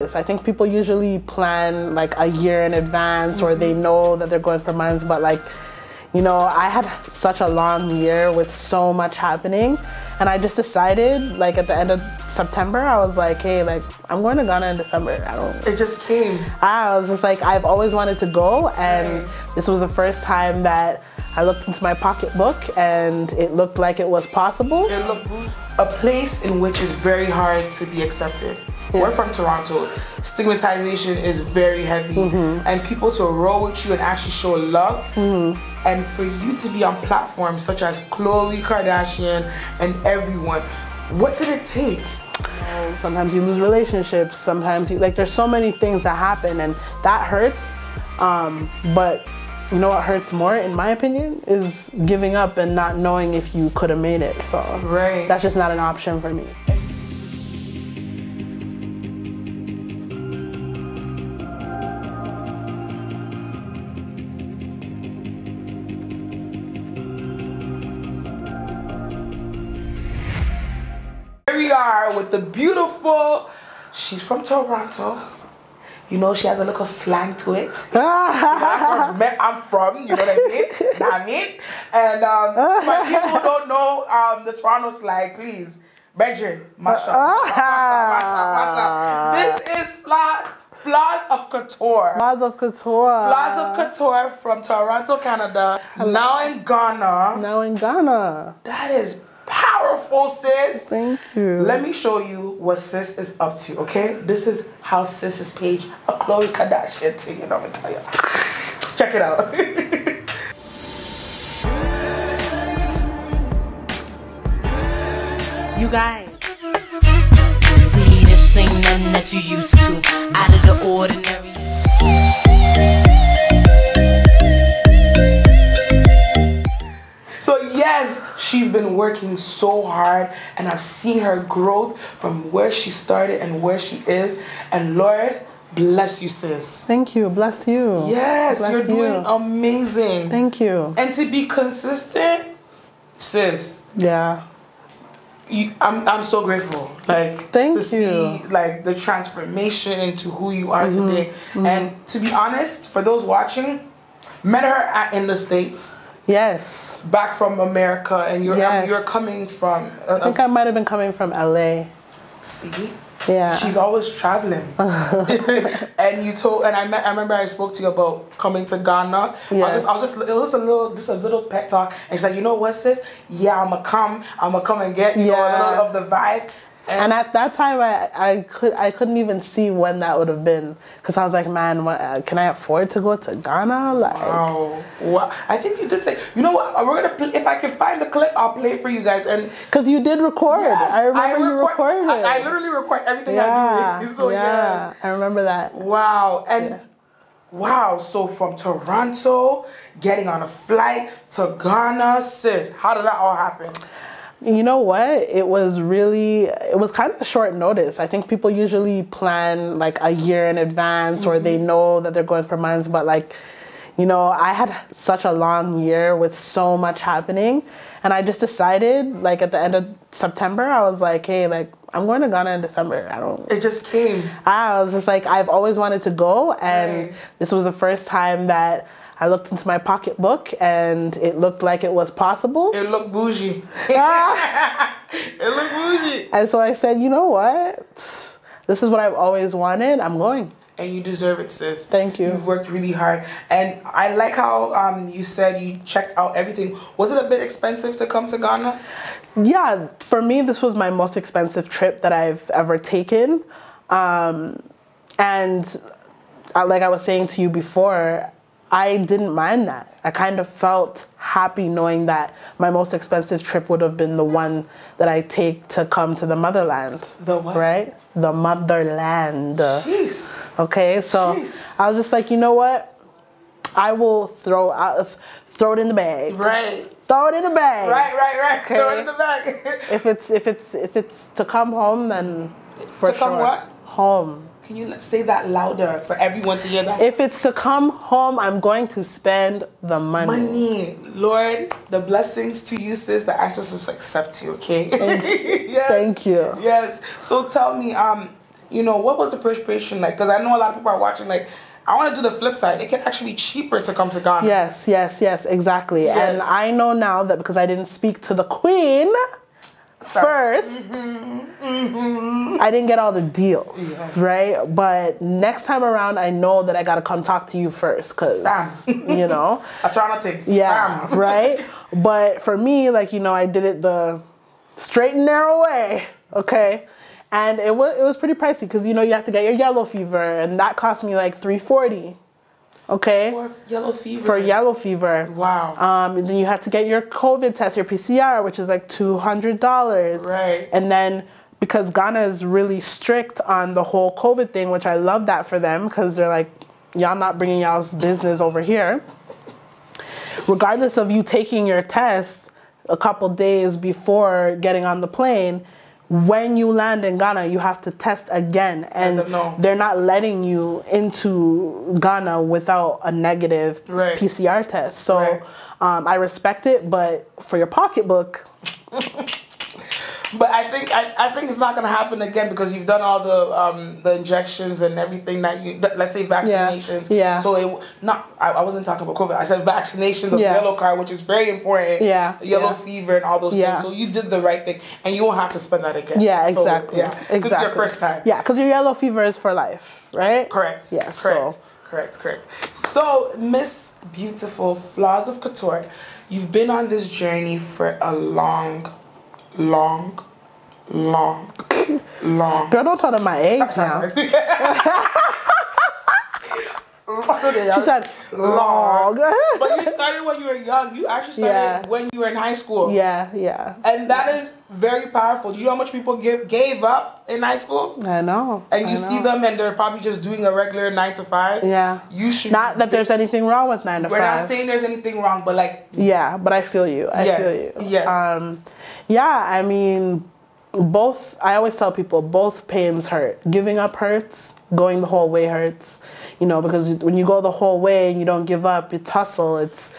I think people usually plan like a year in advance or they know that they're going for months, but like, you know, I had such a long year with so much happening, and I just decided like at the end of September, I was like, hey, like I'm going to Ghana in December. It just came. I was just like, I've always wanted to go, and this was the first time that I looked into my pocketbook and it looked like it was possible. It looked a place in which is very hard to be accepted. Yeah. We're from Toronto. Stigmatization is very heavy, and people to roll with you and actually show love, and for you to be on platforms such as Khloe Kardashian and everyone, what did it take? Sometimes you lose relationships, sometimes you, like, there's so many things that happen, and that hurts, but you know what hurts more, in my opinion, is giving up and not knowing if you could have made it. So that's just not an option for me. Here we are with the beautiful, she's from Toronto. You know, she has a little slang to it. That's where I'm from, you know what I mean? You know what I mean? And my people who don't know the Toronto slang, please, Benjamin, masha. This is Flaws of Couture. Flaws of Couture. Flaws of Couture from Toronto, Canada. Now in Ghana. Now in Ghana. That is powerful, sis. Thank you. Let me show you what sis is up to, okay? This is how sis's page, a Khloe Kardashian thing, you know what I'm telling you. Check it out. You guys. See, this ain't nothing that you used to, out of the ordinary. So yes, she's been working so hard, and I've seen her growth from where she started and where she is. And Lord, bless you, sis. Thank you. Bless you. Yes, bless you're doing amazing. Thank you. And to be consistent, sis. Yeah. I'm so grateful, like, to see like the transformation into who you are today. And to be honest, for those watching, met her in the States. Yes. Back from America, and you're coming from. I think I might have been coming from LA. See. Yeah. She's always traveling. And you told, and I remember I spoke to you about coming to Ghana. Yes. It was just a little pet talk. And she's like, you know what, sis? Yeah, I'ma come and get you know a little of the vibe. And at that time, I couldn't even see when that would have been, because I was like, man, what, can I afford to go to Ghana? Like, wow. I think you did say, you know what? We're gonna play, if I can find the clip, I'll play it for you guys. And because you did record, yes, I remember you recorded. I literally record everything I do. So yes, I remember that. Wow. And wow. So from Toronto, getting on a flight to Ghana, sis, how did that all happen? You know what? It was kind of short notice. I think people usually plan like a year in advance or they know that they're going for months, but like, you know, I had such a long year with so much happening, and I just decided like at the end of September, I was like, hey, like I'm going to Ghana in December. It just came. I was just like, I've always wanted to go, and this was the first time that I looked into my pocketbook and it looked like it was possible. It looked bougie. It looked bougie. And so I said, you know what? This is what I've always wanted. I'm going. And you deserve it, sis. Thank you. You've worked really hard. And I like how you said you checked out everything. Was it a bit expensive to come to Ghana? Yeah, for me, this was my most expensive trip that I've ever taken. And like I was saying to you before, I didn't mind that. I kind of felt happy knowing that my most expensive trip would have been the one that I take to come to the motherland. The what? Right? The motherland. Jeez. Okay, so I was just like, you know what? I will throw it in the bag. Right. Throw it in the bag. Right. Okay. Throw it in the bag. if it's to come home, then for sure. To come what? Home. Can you say that louder for everyone to hear that? If it's to come home, I'm going to spend the money. Lord, the blessings to you, sis. The ancestors accept you, okay? Thank you. Yes. Thank you. Yes. So tell me, you know, what was the preparation like? Because I know a lot of people are watching, like, I want to do the flip side. It can actually be cheaper to come to Ghana. Yes, exactly. Yeah. And I know now that because I didn't speak to the queen first, I didn't get all the deals, right? But next time around, I know that I got to come talk to you first because, you know. I try not to. Right? But for me, like, you know, I did it the straight and narrow way, okay? And it was pretty pricey because, you know, you have to get your yellow fever, and that cost me like $340. Okay. For yellow fever. For yellow fever. Wow. And then you have to get your COVID test, your PCR, which is like $200. Right. And then because Ghana is really strict on the whole COVID thing, which I love that for them because they're like, y'all not bringing y'all's business over here. Regardless of you taking your test a couple days before getting on the plane, when you land in Ghana, you have to test again, and they're not letting you into Ghana without a negative PCR test. So I respect it, but for your pocketbook. But I think it's not gonna happen again because you've done all the injections and everything that you, let's say vaccinations. Yeah. So I wasn't talking about COVID. I said vaccinations of yellow card, which is very important. Yeah. Yellow fever and all those things. So you did the right thing, and you won't have to spend that again. Yeah, exactly. So, exactly. Since your first time. Yeah, because your yellow fever is for life, right? Correct. Yes. Correct. So, Miss Beautiful Flaws of Couture, you've been on this journey for a long. Girl, don't tell them my age now. She said long. But you started when you were young. You actually started when you were in high school. Yeah. And that is very powerful. Do you know how much people gave up in high school? I know. And you see them and they're probably just doing a regular 9 to 5. Yeah. You should not that there's anything wrong with 9 to 5. We're not saying there's anything wrong, but like. Yeah, but I feel you. I feel you. Yes. Yeah, I mean, I always tell people both pains hurt. Giving up hurts. Going the whole way hurts. You know, because when you go the whole way and you don't give up, it's hustle. It's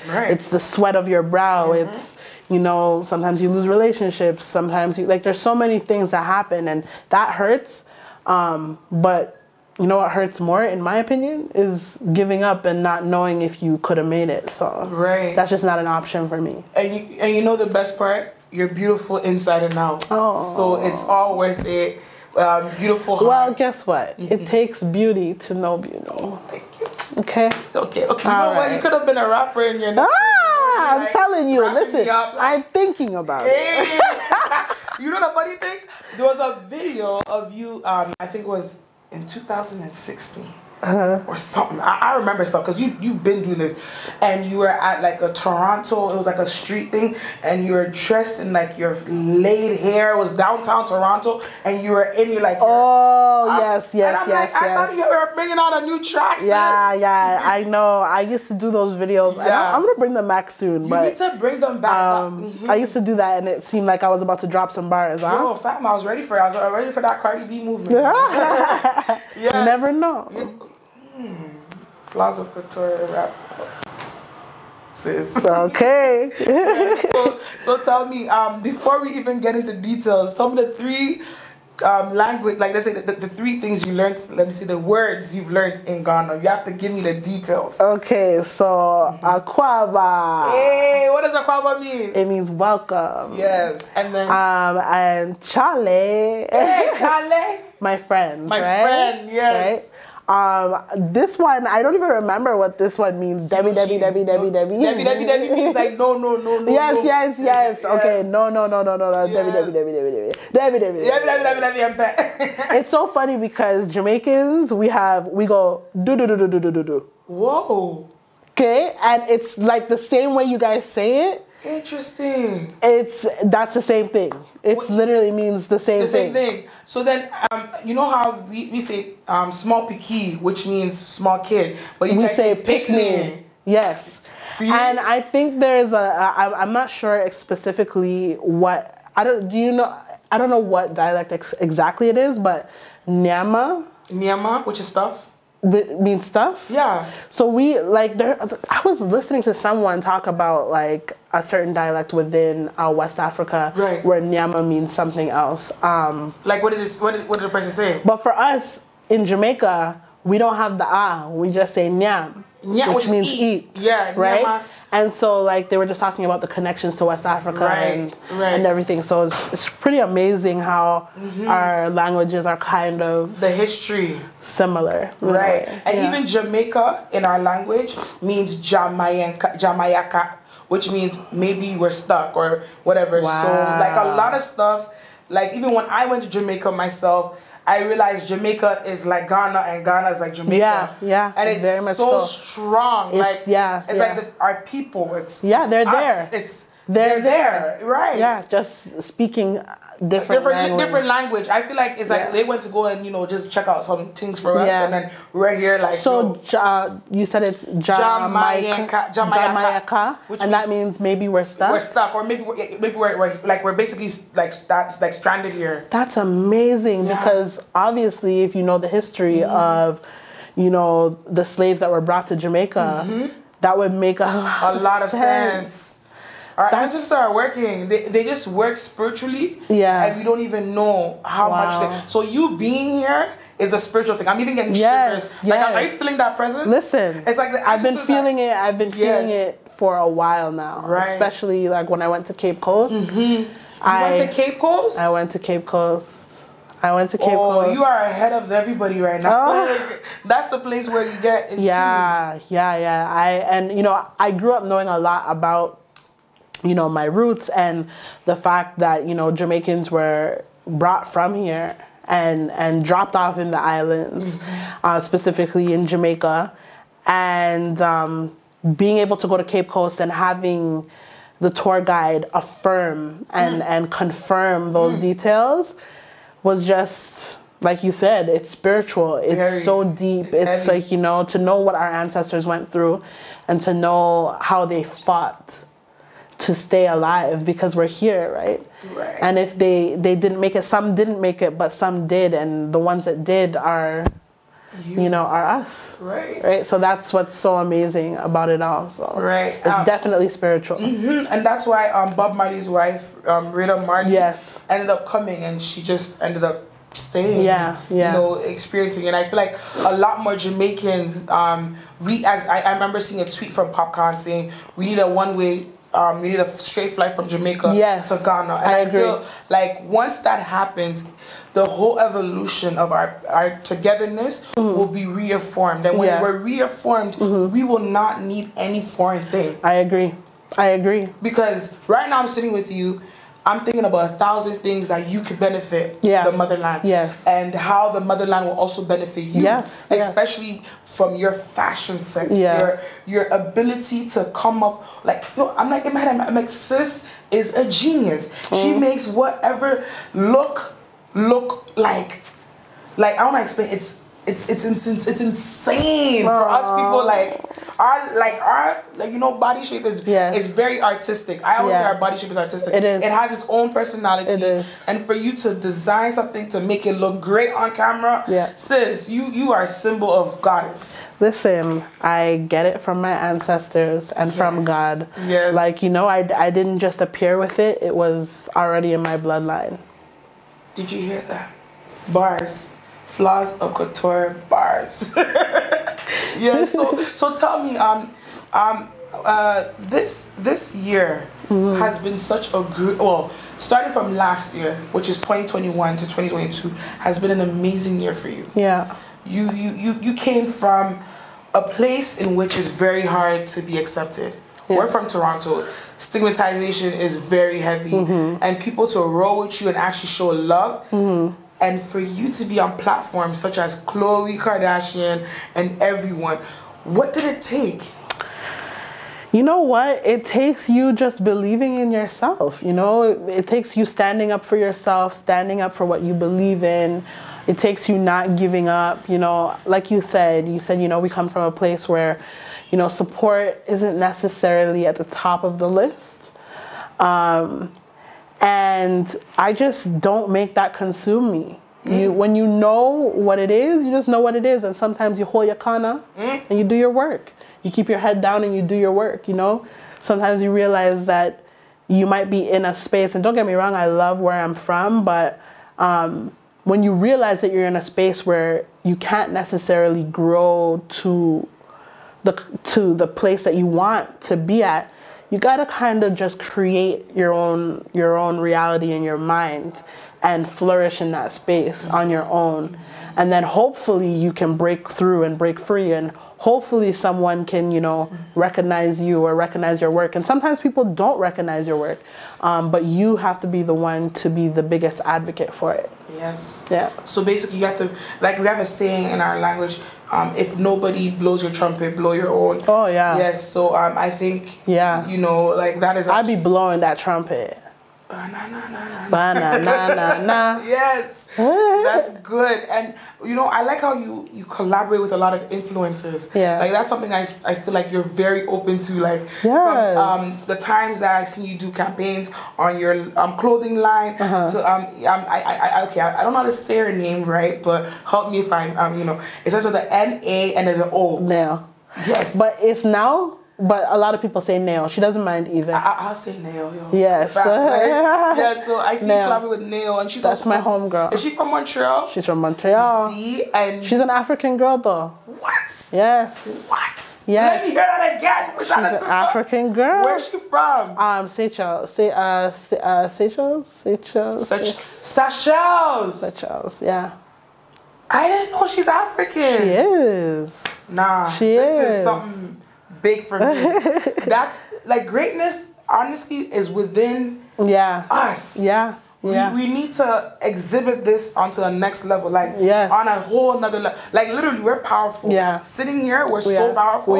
the sweat of your brow. It's, you know, sometimes you lose relationships. Sometimes there's so many things that happen and that hurts. But you know what hurts more, in my opinion, is giving up and not knowing if you could have made it. So that's just not an option for me. And you know the best part? You're beautiful inside and out. Oh. So it's all worth it. Beautiful heart. Well, guess what? It takes beauty to know beauty. Thank you. Okay. You know what? You could have been a rapper in your next I'm telling you. Listen, I'm thinking about it. You know the funny thing? There was a video of you, I think it was in 2016. Or something. I remember stuff because you've been doing this, and you were at like a Toronto. It was like a street thing, and you were dressed in like your laid hair. It was downtown Toronto, and you were in your like. Yes. I thought you were bringing out a new track. Yeah. I know. I used to do those videos. Yeah. I'm gonna bring them back soon. You need to bring them back. I used to do that, and it seemed like I was about to drop some bars. Yo, fam, I was ready for it. I was ready for that Cardi B movement. You never know. Flaws of Couture rap. Sis. Okay. So tell me, before we even get into details, tell me the 3 language, like let's say the 3 things you learned, let me see the words you've learned in Ghana. You have to give me the details. Okay, so Akwaba. Hey, what does Akwaba mean? It means welcome. Yes. And then and Chale. Hey, Chale. My friend. My friend, yes. Right? This one, I don't even remember what this one means. Debbie. Debbie means like no. Yes. Okay, no. Debbie. It's so funny because Jamaicans, we go do. Whoa. Okay, and it's like the same way you guys say it. Interesting. That's the same thing. It literally means the same thing. So then, you know how we say small piki, which means small kid, but you guys say picnic. Yes. See? And I think there's I'm not sure specifically what I don't know what dialect exactly it is, but Nyama, which is stuff. means stuff. Yeah. So we like I was listening to someone talk about like a certain dialect within West Africa, right, where nyama means something else. Like what did the person say? But for us in Jamaica, we don't have the we just say nyam, which means eat. Yeah, right. Nyama. And so like they were just talking about the connections to West Africa and everything. So it's pretty amazing how our languages are kind of the history similar. Right. And even Jamaica in our language means Jamaica, which means maybe we're stuck or whatever. Wow. So like a lot of stuff, like even when I went to Jamaica myself, I realized Jamaica is like Ghana and Ghana is like Jamaica. Yeah. And it's very much so strong. It's, it's like our people. It's they're us. there. They're there. Right. Yeah, just speaking different language. I feel like it's like they went to go and just check out some things for us, and then we're here like. So you said it's Jamaica, and that means maybe we're stuck. We're stuck, or maybe we're basically like stranded here. That's amazing because obviously, if you know the history of, the slaves that were brought to Jamaica, that would make a lot of sense. Our ancestors are working. They just work spiritually. Yeah. And we don't even know how much so you being here is a spiritual thing. I'm even getting shivers. Like, are you feeling that presence? Listen. It's like I've been feeling it. I've been feeling it for a while now. Right. Especially like when I went to Cape Coast. You went to Cape Coast? I went to Cape Coast. Oh, you are ahead of everybody right now. That's the place where you get into. Yeah. I grew up knowing a lot about my roots and the fact that, Jamaicans were brought from here and dropped off in the islands, specifically in Jamaica. And being able to go to Cape Coast and having the tour guide affirm and confirm those details was just, like you said, it's spiritual. It's so deep. It's like, to know what our ancestors went through and to know how they fought to stay alive because we're here, right? And if they didn't make it, some didn't make it, but some did, and the ones that did are are us, right? So that's what's so amazing about it all. So it's definitely spiritual. And that's why Bob Marley's wife, Rita Marley, ended up coming, and she just ended up staying, experiencing it. And I feel like a lot more Jamaicans, I remember seeing a tweet from Popcorn saying we need a one-way. We need a straight flight from Jamaica to Ghana. And I feel like once that happens, the whole evolution of our togetherness will be reaffirmed. And when we're reaffirmed, we will not need any foreign thing. I agree. Because right now I'm sitting with you, I'm thinking about 1,000 things that you could benefit the motherland. And how the motherland will also benefit you. Especially from your fashion sense. Your ability to come up, like, I'm like in my head, I'm like, sis is a genius. She makes whatever look like I want to explain, it's insane for us people, our body shape is very artistic. I always say our body shape is artistic. It is. It has its own personality. It is. And for you to design something to make it look great on camera, sis, you are a symbol of goddess. Listen, I get it from my ancestors and from God. Like, I didn't just appear with it. It was already in my bloodline. Did you hear that? Bars. Flaws of couture bars. So tell me, this year has been such a good, starting from last year, which is 2021 to 2022, has been an amazing year for you. You came from a place in which is very hard to be accepted. We're from Toronto. Stigmatization is very heavy, and people to roll with you and actually show love. And for you to be on platforms such as Khloe Kardashian and everyone, what did it take? You know what? It takes you just believing in yourself. It takes you standing up for yourself, standing up for what you believe in. It takes you not giving up. Like you said, we come from a place where, support isn't necessarily at the top of the list. And I just don't make that consume me. When you know what it is, you just know what it is. And sometimes you hold your kana and you do your work. You keep your head down and you do your work, you know. Sometimes you realize that you might be in a space, and don't get me wrong, I love where I'm from, but when you realize that you're in a space where you can't necessarily grow to the place that you want to be at, you gotta kind of just create your own reality in your mind and flourish in that space on your own. And then hopefully you can break through and break free, and hopefully someone can, you know, recognize you or recognize your work. And sometimes people don't recognize your work, but you have to be the one to be the biggest advocate for it. Yes. Yeah. So basically you have to, like we have a saying in our language, if nobody blows your trumpet, blow your own. Oh, yeah. Yes. So I think, you know, like that is I'd be blowing that trumpet. Ba-na-na-na-na. Yes. That's good. And you know, I like how you collaborate with a lot of influencers. Yeah. Like that's something I feel like you're very open to. Like yes. from the times that I see you do campaigns on your clothing line. So okay, I don't know how to say her name right, but help me if I'm you know, it starts with the N-A and there's an O. Nail. Yes. But it's now. But a lot of people say Nail. She doesn't mind either. I'll say Nail, yo. Yes. Yeah, so I see you collaborate with Nail, and she's That's my homegirl. Is she from Montreal? She's from Montreal. See? And she's an African girl, though. What? Yes. What? Yes. Let me hear that again. She's an African girl. Where's she from? Seychelles. Seychelles, yeah. I didn't know she's African. She is. Nah. This is something big for me. That's like greatness, honestly, is within us. Yeah. We need to exhibit this onto the next level, like on a whole another level. Like literally, we're powerful. Yeah. Sitting here, we're so powerful.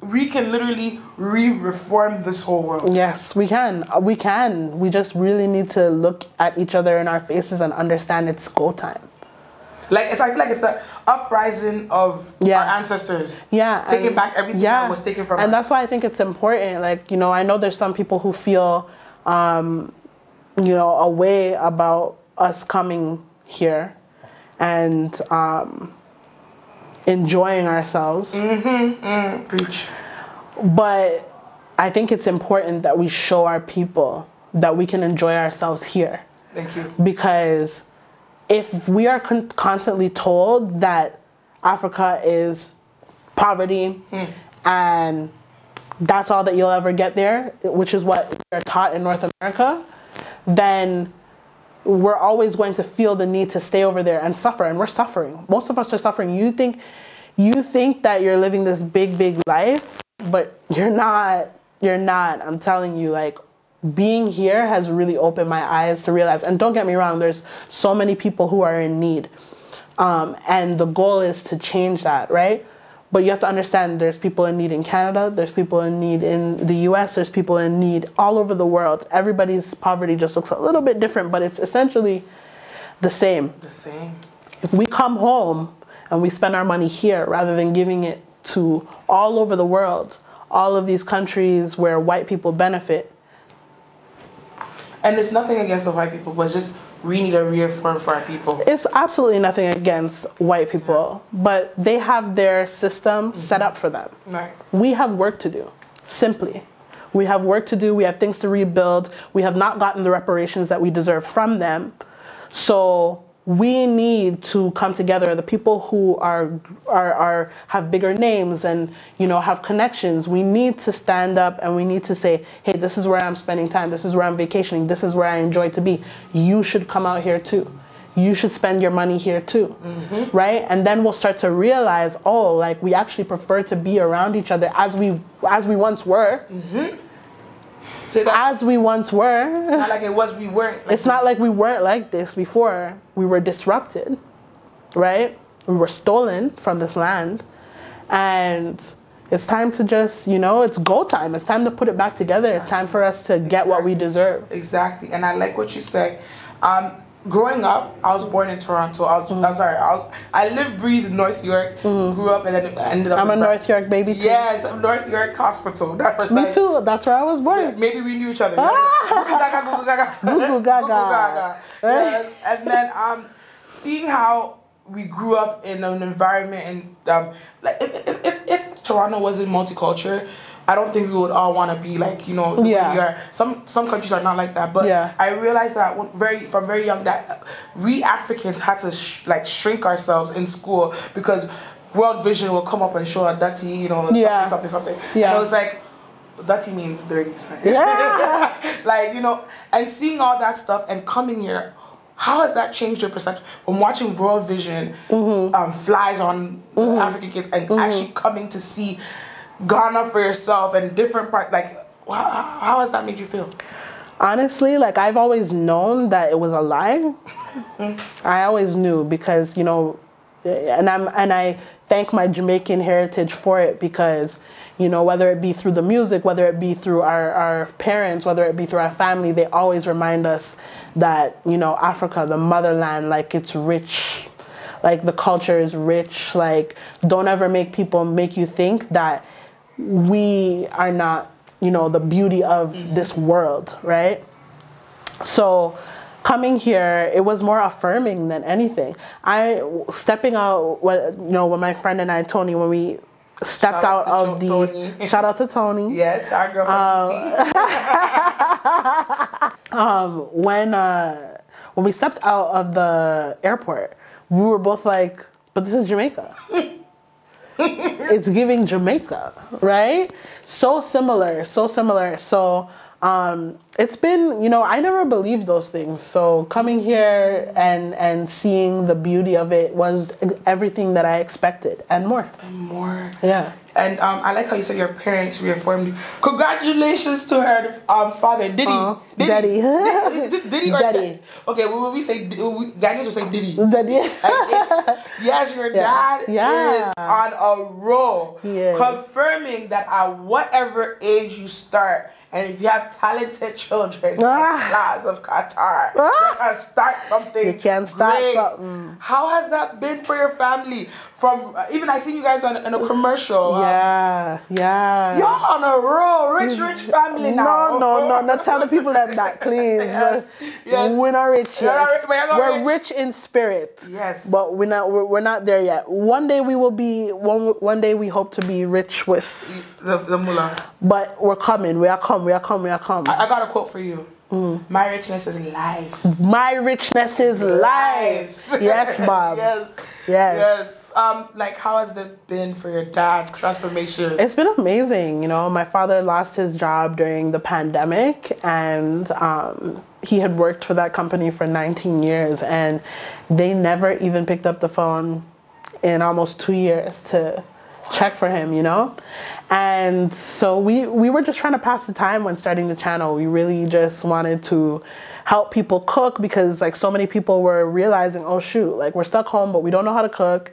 We can literally reform this whole world. Yes, we can. We can. We just really need to look at each other in our faces and understand it's go time. Like I feel like it's the uprising of our ancestors. Yeah. Taking back everything that was taken from us. And that's why I think it's important. Like, you know, I know there's some people who feel, you know, a way about us coming here and enjoying ourselves. Preach. But I think it's important that we show our people that we can enjoy ourselves here. Thank you. Because if we are constantly told that Africa is poverty and that's all that you'll ever get there, which is what we're taught in North America, then we're always going to feel the need to stay over there and suffer, and we're suffering. Most of us are suffering. You think that you're living this big life, but you're not. I'm telling you, like, being here has really opened my eyes to realize, and don't get me wrong, there's so many people who are in need. And the goal is to change that, right? But you have to understand there's people in need in Canada, there's people in need in the US, there's people in need all over the world. Everybody's poverty just looks a little bit different, but it's essentially the same. The same. If we come home and we spend our money here rather than giving it to all over the world, all of these countries where white people benefit. And it's nothing against the white people, but it's just we need a reform for our people. It's absolutely nothing against white people, but they have their system set up for them. Right. We have work to do, simply. We have work to do. We have things to rebuild. We have not gotten the reparations that we deserve from them. So we need to come together. The people who have bigger names and, you know, have connections, we need to stand up and we need to say, hey, this is where I'm spending time. This is where I'm vacationing. This is where I enjoy to be. You should come out here too. You should spend your money here too, right? And then we'll start to realize, oh, like we actually prefer to be around each other as we once were. As we once were. Not like it was, we weren't. It's not like we weren't like this before. We were disrupted, right? We were stolen from this land. And it's time to just, you know, it's go time. It's time to put it back together. Exactly. It's time for us to get what we deserve. Exactly. And I like what you say. Growing up, I was born in Toronto. I lived, breathed North York, grew up, and then ended up. I'm a North York baby too. Yes, I'm North York Hospital. That was me too. That's where I was born. Yeah, maybe we knew each other. Gugu gaga. Gugu gaga. Yes, and then seeing how we grew up in an environment and like if Toronto wasn't multicultural, I don't think we would all want to be like, you know, the way we are. Some countries are not like that, but I realized that from very young that we Africans had to shrink ourselves in school because World Vision will come up and show a dirty, you know, something. And I was like, dirty means dirty. Like, you know, and seeing all that stuff and coming here, how has that changed your perception from watching World Vision flies on African kids and actually coming to see Ghana for yourself and different parts? Like, how has that made you feel? Honestly, like, I've always known that it was a lie. I always knew because, you know, and I thank my Jamaican heritage for it because, you know, whether it be through the music, whether it be through our parents, whether it be through our family, they always remind us that, you know, Africa, the motherland, like, it's rich. Like, the culture is rich. Like, don't ever make people make you think that we are not, you know, the beauty of this world, right? So coming here, it was more affirming than anything. Stepping out, you know, when my friend and I, Tony, when we stepped out of the Tony. Shout out to Tony. Yes, our girl from when we stepped out of the airport, we were both like, but this is Jamaica. It's giving Jamaica, right? So similar. So it's been, you know, I never believed those things. So coming here and seeing the beauty of it was everything that I expected and more. Yeah. And I like how you said your parents reaffirmed you. Congratulations to her father, Diddy. Daddy. Diddy or Daddy. Okay, when we say Ghanaians will say Diddy. Daddy. Yes, your dad is on a roll, confirming that at whatever age you start, and if you have talented children, like class of Qatar, you can start something. You can start great. something. How has that been for your family? From even I seen you guys in a commercial. Yeah. Y'all on a roll, rich family now. No. Tell the people that, please. Yes. We're not rich yet. We're rich. rich in spirit. Yes. But we're not there yet. One day we will be. One day we hope to be rich with the mullah. But we're coming. We are come. I got a quote for you. My richness is life. My richness is life. Yes, Bob. Yes. Like, how has it been for your dad? Transformation. It's been amazing. You know, my father lost his job during the pandemic, and he had worked for that company for 19 years, and they never even picked up the phone in almost 2 years to check for him, you know? And so we were just trying to pass the time when starting the channel. We really just wanted to help people cook because, like, so many people were realizing, oh shoot, like, we're stuck home but we don't know how to cook.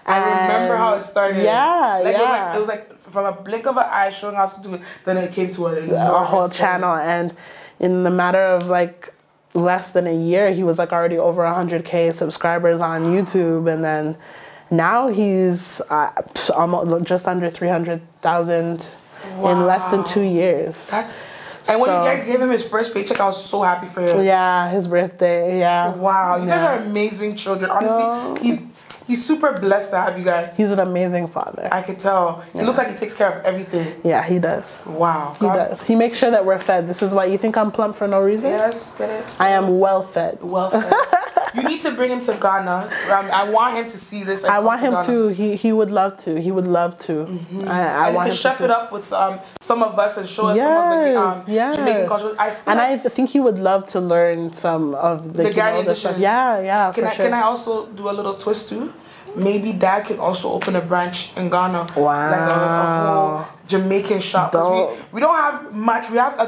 I remember how it started. It was like from a blink of an eye showing us to do it, then it came to a whole channel. And in the matter of like less than a year, he was like already over 100K subscribers on YouTube, and then now he's almost just under 300,000 in less than 2 years. And when you guys gave him his first paycheck, I was so happy for him. Yeah, his birthday. Yeah. Wow, you guys are amazing children. Honestly, he's super blessed to have you guys. He's an amazing father. I can tell. He looks like he takes care of everything. Yeah, he does. Wow. He does. He makes sure that we're fed. This is why you think I'm plump for no reason? Yes, get it. I am well fed. Well fed. You need to bring him to Ghana. I want him to see this. I want him to. He would love to. He would love to. I want him to chef it up with some of us and show us some of the Jamaican culture. I think he would love to learn some of the Ghanaian dishes. Stuff. Yeah, for sure. Can I also do a little twist too? Maybe Dad can also open a branch in Ghana. Wow. Like a whole Jamaican shop. Because we don't have much. We have a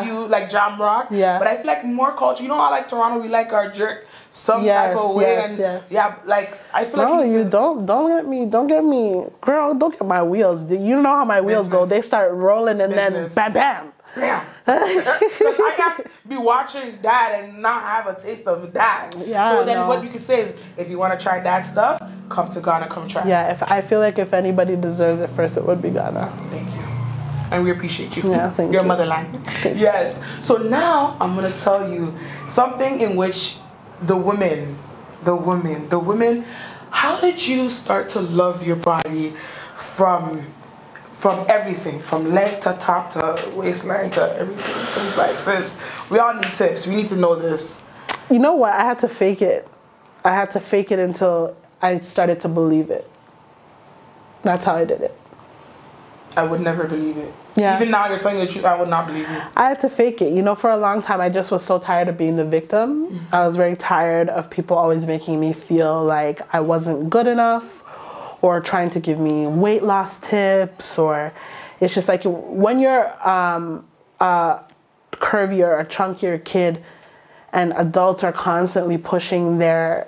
few, like Jam Rock. Yeah. But I feel like more culture. You know how like Toronto, we like our jerk some type of way. Yeah, like I feel like you don't get me, girl, don't get my wheels. You know how my wheels go. They start rolling and then bam, bam. Damn. Because I can't be watching Dad and not have a taste of Dad. Yeah, so then what you could say is, if you want to try Dad stuff, come to Ghana, come try. Yeah, I feel like if anybody deserves it first, it would be Ghana. Thank you. And we appreciate you. Yeah, thank you. Your motherland. Yes. So now I'm going to tell you something in which the women the women. How did you start to love your body from everything, from leg to top to waistline to everything? Things like, sis, we all need tips. We need to know this. You know what? I had to fake it. I had to fake it until I started to believe it. That's how I did it. I would never believe it. Yeah. Even now, you're telling me the truth, I would not believe you. I had to fake it. You know, for a long time, I just was so tired of being the victim. Mm-hmm. I was very tired of people always making me feel like I wasn't good enough, or trying to give me weight loss tips, or it's just like when you're a curvier or chunkier kid and adults are constantly pushing their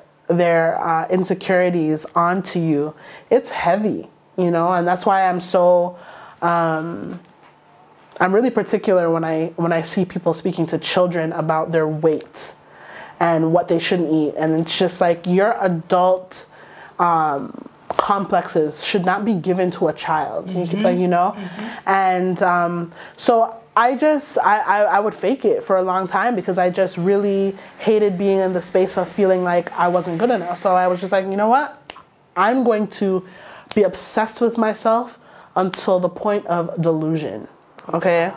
insecurities onto you, it's heavy, you know, and that's why I'm so I'm really particular when I see people speaking to children about their weight and what they shouldn't eat. And it's just like your adult complexes should not be given to a child, you know? And so I would fake it for a long time because I just really hated being in the space of feeling like I wasn't good enough. So I was just like, you know what? I'm going to be obsessed with myself until the point of delusion. Okay?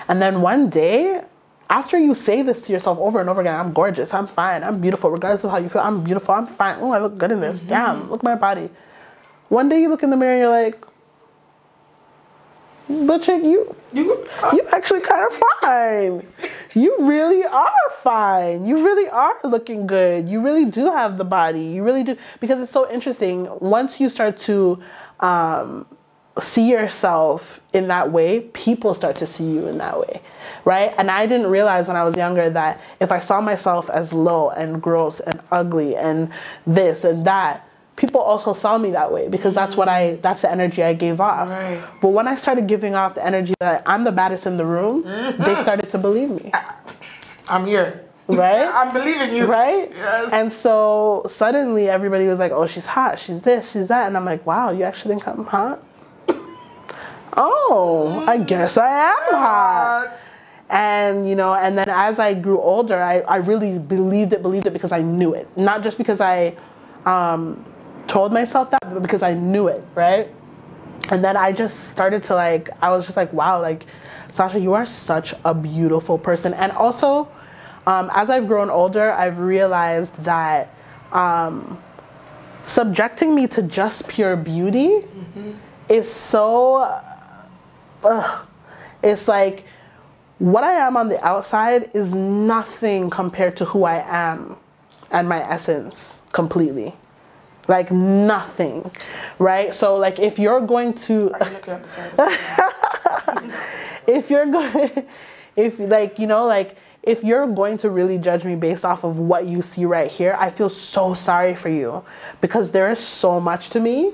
And then one day, after you say this to yourself over and over again, I'm gorgeous, I'm fine, I'm beautiful, regardless of how you feel, I'm beautiful, I'm fine, oh, I look good in this, damn, look at my body. One day you look in the mirror and you're like, but chick, you actually kind of fine. You really are fine. You really are looking good. You really do have the body. You really do. Because it's so interesting. Once you start to see yourself in that way, people start to see you in that way, right? And I didn't realize when I was younger that if I saw myself as low and gross and ugly and this and that, people also saw me that way because that's the energy I gave off. Right. But when I started giving off the energy that I'm the baddest in the room, they started to believe me. I'm here. Right? I'm believing you. Right? Yes. And so suddenly everybody was like, oh, she's hot, she's this, she's that. And I'm like, wow, you actually think I'm hot? Oh, I guess I am hot. And, you know, and then as I grew older, I really believed it because I knew it. Not just because I told myself that, but because I knew it, right? And then I just started to I was just like, wow, like, Sasha, you are such a beautiful person. And also, as I've grown older, I've realized that subjecting me to just pure beauty is so, it's like, what I am on the outside is nothing compared to who I am and my essence completely. Like nothing, right? So like if you're going to, Are you looking at the side? if you're going, if like, you know, like if you're going to really judge me based off of what you see right here, I feel so sorry for you because there is so much to me.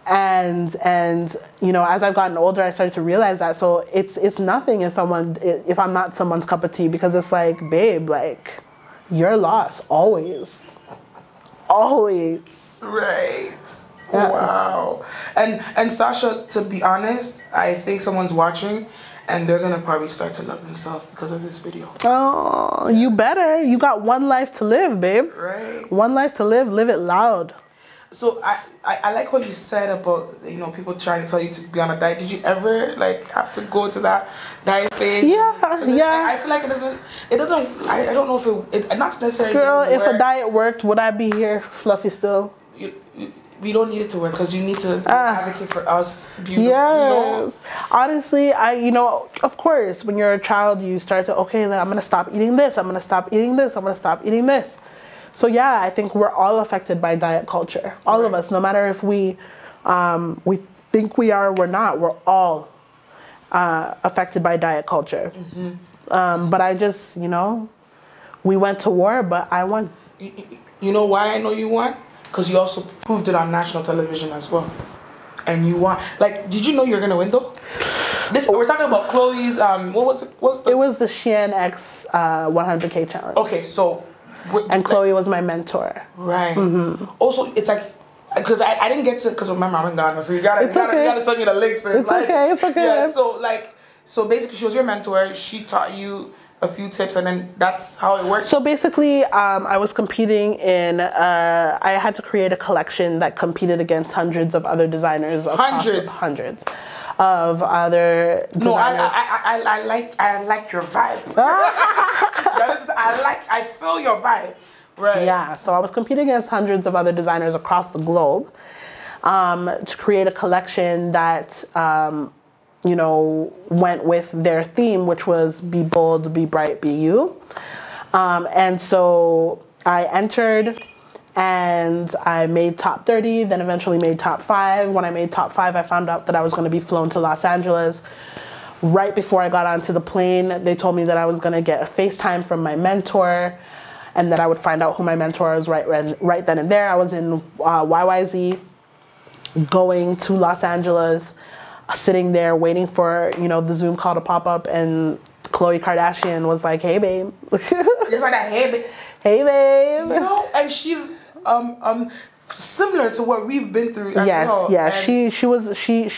And you know, as I've gotten older, I started to realize that. So it's nothing if I'm not someone's cup of tea, because it's like, babe, like you're lost always. Right. Yeah. Wow. And Sasha, to be honest, I think someone's watching and they're gonna probably start to love themselves because of this video. Oh, you better. You got one life to live, babe. Right. One life to live. Live it loud. So I like what you said about, you know, people trying to tell you to be on a diet. Did you ever like have to go to that diet phase? Yeah, yeah. I feel like it doesn't. I don't know if it not necessarily. Girl, if a diet worked, would I be here fluffy still? We don't need it to work because you need to advocate for us. Yes. You know? Honestly, you know, of course, when you're a child, you start to, okay, I'm gonna stop eating this. I'm gonna stop eating this. I'm gonna stop eating this. So yeah, I think we're all affected by diet culture. All of us, no matter if we think we are or we're not, we're all affected by diet culture. But I just, you know, we went to war, but I won. You know why I know you won? Because you also proved it on national television as well. And you won. Like, did you know you were going to win though? We're talking about Chloe's, It was the Shein X 100K challenge. Okay, so... And Chloe was my mentor. Right. Also, it's like, because I didn't get to, because remember I'm in Ghana, so you gotta send me the links. It's okay. Yeah. So basically, she was your mentor. She taught you a few tips, and then that's how it works? So basically, I was competing in, I had to create a collection that competed against hundreds of other designers. Hundreds of other designers. No, I like your vibe. I feel your vibe. Right. Yeah, so I was competing against hundreds of other designers across the globe to create a collection that, you know, went with their theme, which was be bold, be bright, be you. And so I entered and I made top 30, then eventually made top 5. When I made top 5, I found out that I was going to be flown to Los Angeles. Right before I got onto the plane, they told me that I was going to get a FaceTime from my mentor and that I would find out who my mentor was right then and there. I was in YYZ going to Los Angeles, sitting there waiting for, you know, the Zoom call to pop up, and Khloe Kardashian was like, "Hey, babe." Just like that, "Hey, babe." Hey, babe. You know, and she's similar to what we've been through as well. Yeah. She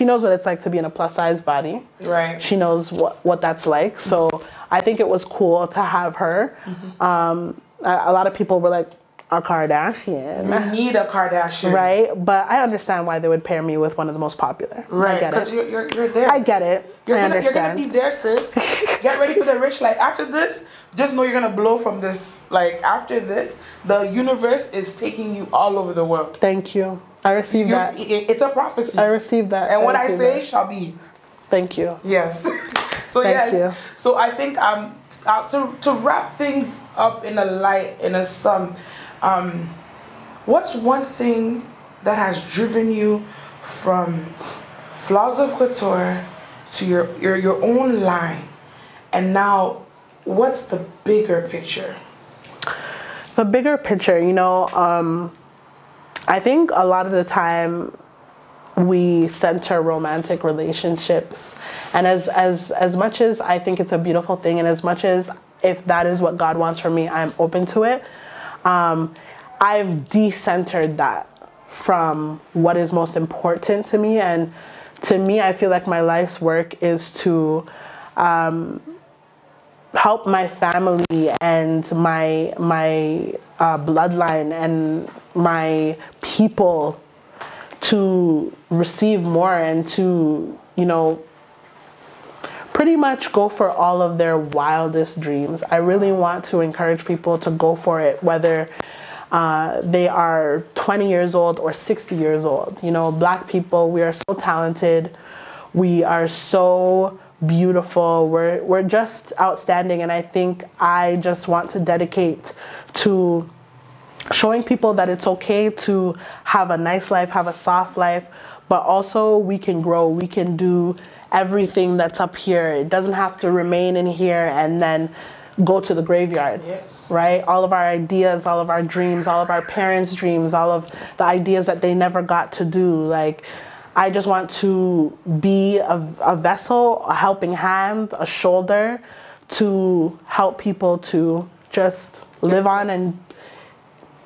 knows what it's like to be in a plus size body. Right. She knows what that's like. So I think it was cool to have her. A lot of people were like, a Kardashian. You need a Kardashian. Right? But I understand why they would pair me with one of the most popular. Right, because you're there. I get it. I understand. You're going to be there, sis. Get ready for the rich life. After this, just know you're going to blow from this. Like, after this, the universe is taking you all over the world. Thank you. I received that. It's a prophecy. I received that. And what I say shall be. Thank you. Yes. So, Thank you. So I think to wrap things up in a sum, what's one thing that has driven you from Flaws of Couture to your own line, and now what's the bigger picture? The bigger picture, you know, I think a lot of the time we center romantic relationships, and as much as I think it's a beautiful thing, and as much as if that is what God wants for me, I'm open to it. I've decentered that from what is most important to me, and to me, I feel like my life's work is to help my family and my bloodline and my people to receive more and to, you know, pretty much go for all of their wildest dreams. I really want to encourage people to go for it, whether they are 20 years old or 60 years old. You know, Black people, we are so talented. We are so beautiful. We're just outstanding. And I think I just want to dedicate to showing people that it's okay to have a nice life, have a soft life, but also we can grow. We can do everything that's up here. It doesn't have to remain in here and then go to the graveyard. Yes. Right? All of our ideas, all of our dreams, all of our parents' dreams, all of the ideas that they never got to do. Like, I just want to be a vessel, a helping hand, a shoulder to help people to just live on and,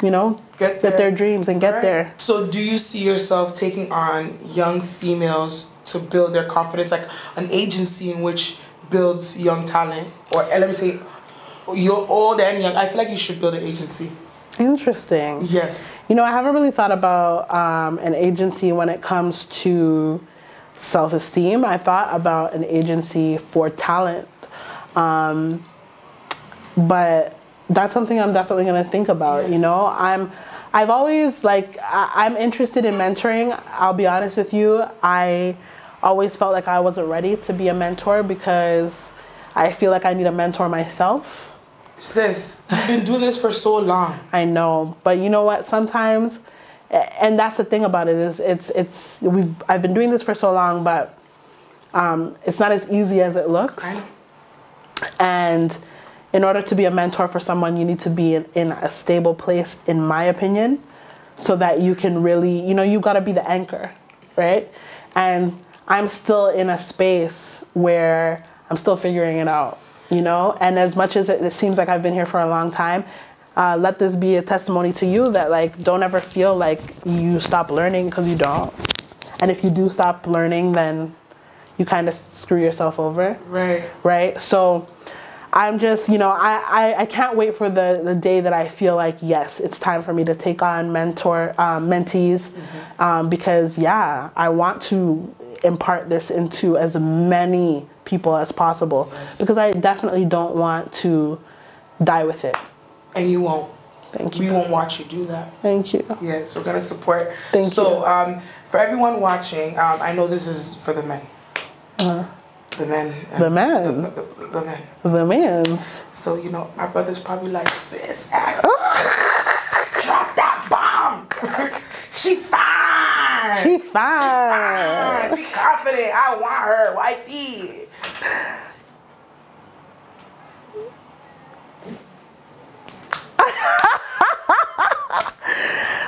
you know, get their dreams and get there. So do you see yourself taking on young females to build their confidence, like an agency in which builds young talent? Or let me say, you're old and young. I feel like you should build an agency. Interesting. Yes. You know, I haven't really thought about an agency when it comes to self-esteem. I thought about an agency for talent. But that's something I'm definitely going to think about. Yes. You know, I've always, like, I'm interested in mentoring. I'll be honest with you. I always felt like I wasn't ready to be a mentor because I feel like I need a mentor myself. Sis, you've been doing this for so long. I know, but you know what? Sometimes, and that's the thing about it, is I've been doing this for so long, but it's not as easy as it looks. And in order to be a mentor for someone, you need to be in a stable place, in my opinion, so that you can really, you know, you got to be the anchor, right? And I'm still in a space where I'm still figuring it out, you know? And as much as it seems like I've been here for a long time, let this be a testimony to you that, like, don't ever feel like you stop learning, because you don't. And if you do stop learning, then you kind of screw yourself over. Right. Right? So I'm just, you know, I can't wait for the day that I feel like, yes, it's time for me to take on mentees, because yeah, I want to impart this into as many people as possible, because I definitely don't want to die with it. And you won't. Thank you. We won't watch you do that. Thank you. Yes, we're gonna support. Thank you. So, for everyone watching, I know this is for the men. The men. The men. The men. The men's. So, you know, my brother's probably like, sis, ask drop that bomb. She fine. She fine. She confident. I want her. Wifey.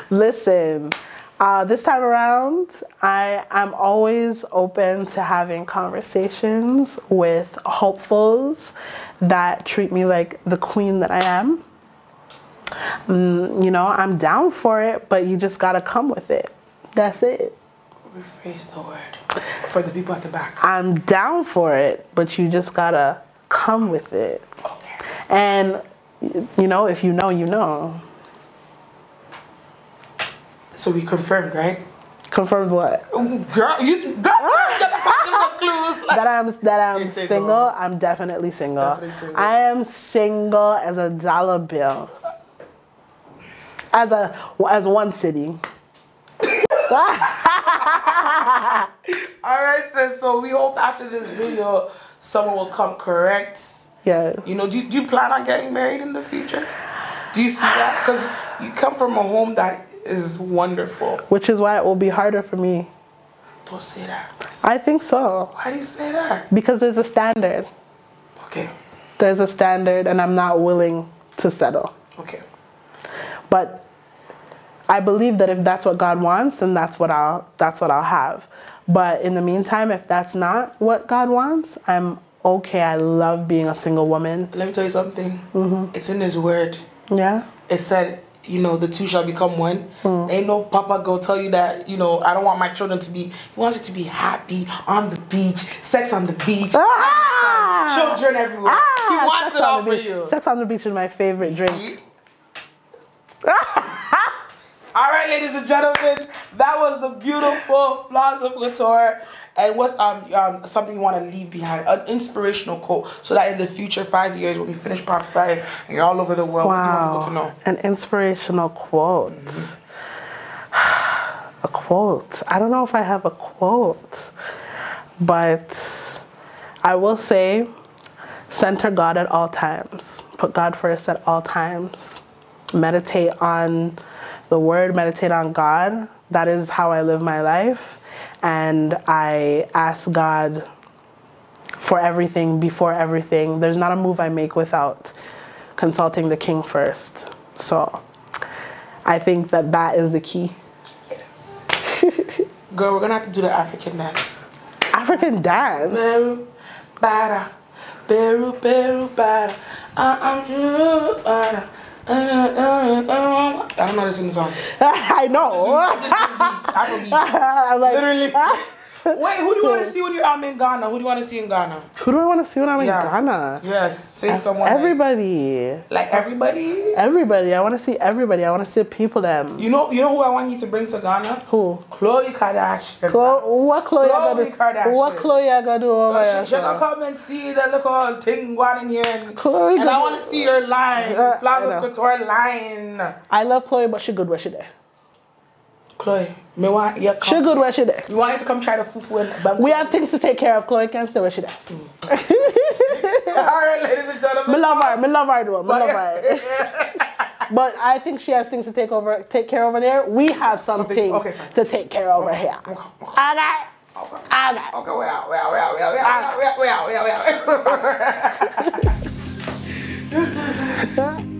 Listen, this time around, I'm always open to having conversations with hopefuls that treat me like the queen that I am. You know, I'm down for it, but you just gotta come with it. That's it. Rephrase the word for the people at the back. I'm down for it, but you just gotta come with it. Okay. And, you know, if you know, you know. So we confirmed, right? Confirmed what? Girl, get the fucking us clues. Like, That I'm single. I'm definitely single. Definitely single. I am single as a dollar bill. As one city. Alright, sis, so we hope after this video someone will come correct. Yeah. You know, do you plan on getting married in the future? Do you see that? Because you come from a home that is wonderful. Which is why it will be harder for me. Don't say that. I think so. Why do you say that? Because there's a standard. Okay. There's a standard, and I'm not willing to settle. Okay. But I believe that if that's what God wants, then that's what I'll have. But in the meantime, if that's not what God wants, I'm okay. I love being a single woman. Let me tell you something. It's in His word. Yeah. It said, you know, the two shall become one. Ain't no papa go tell you that, you know, I don't want my children to be. He wants you to be happy on the beach, sex on the beach, children everywhere. He wants it all for you. Sex on the beach is my favorite drink. All right, ladies and gentlemen, that was the beautiful Flaws of Couture. And what's something you want to leave behind? An inspirational quote, so that in the future 5 years, when we finish prophesying and you're all over the world, what do you want people to know? An inspirational quote. A quote. I don't know if I have a quote, but I will say, center God at all times. Put God first at all times. Meditate on the word, meditate on God. That is how I live my life. And I ask God for everything, before everything. There's not a move I make without consulting the King first. So I think that is the key. Yes. Girl, we're going to have to do the African dance. African dance? Beru, bada, beru, beru, bada. I'm true, bada. I don't know how to sing the song. I know. I just do beats. I'm like, literally. Wait, who do you want to see when you're in Ghana? Who do you want to see in Ghana? Who do I want to see when I'm in Ghana? Yes, sing someone. Everybody. Like everybody? Everybody. I want to see everybody. I want to see people them. You know who I want you to bring to Ghana? Who? Khloe Kardashian. What Khloe Kardashian? What Khloe I gotta do over here? She gonna come and see the little thing going in here, and Khloe I want to see your line, Flaws of Couture line. I love Khloe, but she good where she there. Chloe, me want you come. She good where she there. We want you to come try the fufu and Bangkok. We have things to take care of. Chloe can't stay where she there. Alright, ladies and gentlemen. Me love her though. Me love her. But I think she has things to take care over there. We have something to take care over here. Okay. Okay, well.